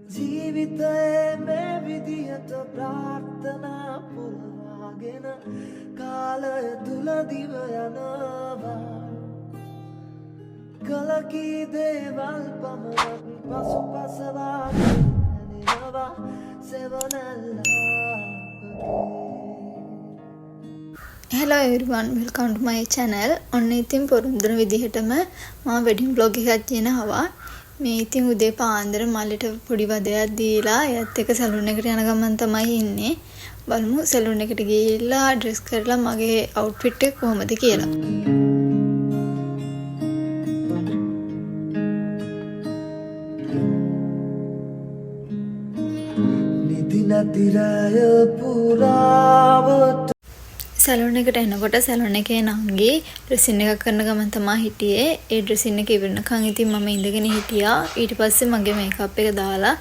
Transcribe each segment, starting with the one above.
ජීවිතයේ මේ විදියට ප්‍රාර්ථනා පුරවාගෙන කාලය තුල දිව යනවා කලකී දේවල් පමණක් පසුපසවා දැනෙනවා Hello everyone, welcome to my channel. ඔන්න ඉතින් පොරොන්දුන විදිහටම මම වෙඩින් බ්ලොග් එකක් ගෙනහවා. මේ ඉතින් උදේ පාන්දර මල්ලිට පොඩි වදයක් දීලා එයත් එක්ක සැලූන් එකට යන ගමන් තමයි ඉන්නේ. බලමු සැලූන් එකට ගිහිල්ලා ඩ්‍රෙස් කරලා මගේ අවුට්ෆිට් එක කොහොමද කියලා. නිදිනතිරය පුරාවට සැලූන් එකට එනකොට සැලූන් එකේ නංගි ඩ්‍රෙසින් එකක් කරන ගමන් තමයි හිටියේ. ඒ ඩ්‍රෙසින් එක ඉවරනකන් ඉතින් මම ඉඳගෙන හිටියා. ඊට පස්සේ මගේ මේකප් එක දාලා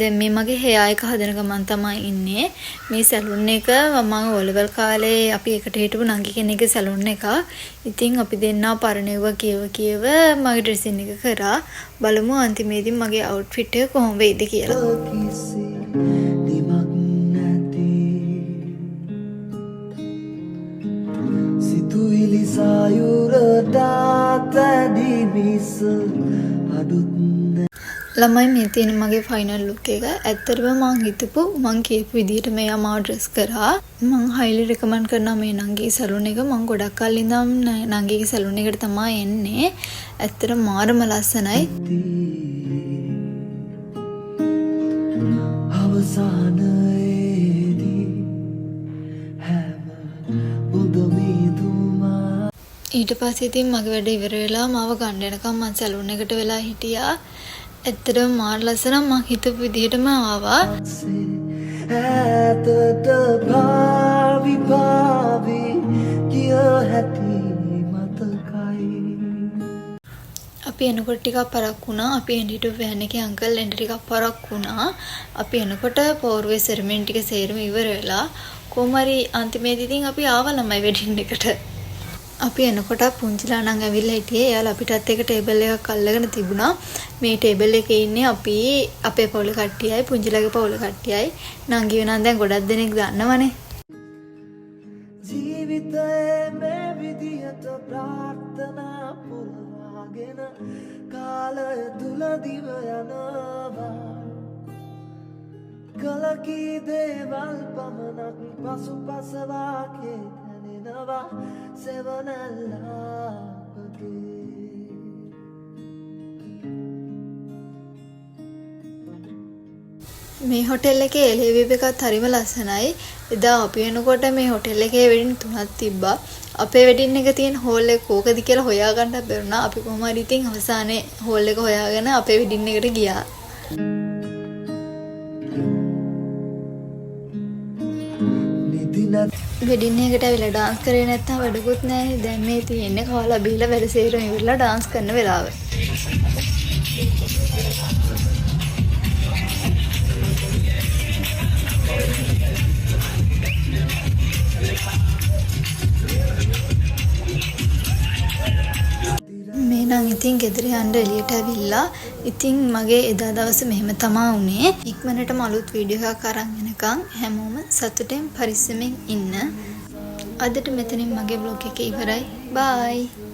දැන් මේ මගේ හෙයා එක හදන ගමන් තමයි ඉන්නේ. මේ සැලූන් එක මම ඕලෙවල් කාලේ අපි එකට හිටපු නංගි කෙනෙක්ගේ සැලූන් එක. ඉතින් අපි දෙන්නා පරණෙව්ව කියව මගේ ඩ්‍රෙසින් එක කරා. බලමු අන්තිමේදී මගේ අවුට්ෆිට් එක කොහොම වෙයිද කියලා. ළමයි මේ තියෙන මගේ ෆයිනල් ලුක් එක. ඇත්තටම මං හිතපු මං කියපු විදිහට මෙයා මාව ඩ්‍රෙස් කරා. මං හයිලි රෙකමන්ඩ් කරනවා මේ නංගිගේ සැලූන් එක. මං ගොඩක් කල් ඉඳන් නංගිගේ සැලූන් එකට තමයි එන්නේ. ඇත්තටම මාරම ලස්සනයි. අවසානයේදී හැම බුදුමිතුමා ඊට පස්සේ ඉතින් මගේ වැඩ ඉවර වෙලා මාව ගන්න යනකම් මං සැලූන් එකට වෙලා හිටියා. ඇත්තටම මාර ලස්සන මං හිතපු විදිහටම ආවා. ඈතට භාවි කිය හැටි මතකයි. අපි එනකොට ටිකක් පරක් වුණා. අපි එන්න හිටපු වෑන් එකේ අංකල් එන්න ටිකක් පරක් වුණා. අපි එනකොට පෝරුවේ සෙරමනි ටික සේරම ඉවර වෙලා කොහමරි අන්තිමේදී ඉතින් අපි ආවා ළමයි වෙඩින් එකට. අපි එනකොට පුංචිලා නම් ඇවිල්ලා හිටියේ. එයාලා අපිටත් එක ටේබල් එකක් අල්ලගෙන තිබුණා. මේ ටේබල් එකේ ඉන්නේ අපි අපේ පවුලේ කට්ටියයි පුංචිලාගේ පවුලේ කට්ටියයි. නංගි වෙනන් දැන් ගොඩක් දෙනෙක් දන්නවනේ. ජීවිතයේ මේ විදියට ප්‍රාර්ථනා පුරවාගෙන කාලය තුල දිව යනවා කලකී දේවල් පමණක් පසුපසවා දැනෙනවා සෙවනල්ලා මේ හොටෙල් එකේ එළියවිව් එකත් හරිම ලස්සනයි. එදා අපි වෙනකොට මේ හොටෙල් එකේ වෙඩින් 3ක් තිබ්බා. අපේ වෙඩින් එක තියෙන හෝල් එක කෝකද කියලා හොයාගන්න බැරුණා. අපි කොහොම හරි ඉතින් අවසානයේ හෝල් එක හොයාගෙන අපේ වෙඩින් එකට ගියා. වෙඩින් එකට ඇවිල්ලා ඩාන්ස් කරේ නැත්නම් වැඩකුත් නැහැ. දැන් මේ තියෙන්නේ කාලා බීලා වැඩ සේරම ඉවරලා ඩාන්ස් කරන වෙලාව. මේ නම් ඉතින් ගෙදර යන්න එළියට ඇවිල්ලා ඉතින් මගේ එදා දවස මෙහෙම තමා වුනේ. ඉක්මනටම අලුත් වීඩියෝ එකක් අරන් එනකන් හැමෝම සතුටෙන් පරිස්සමෙන් ඉන්න. අදට මෙතනින් මගේ බ්ලොග් එක ඉවරයි. බයි.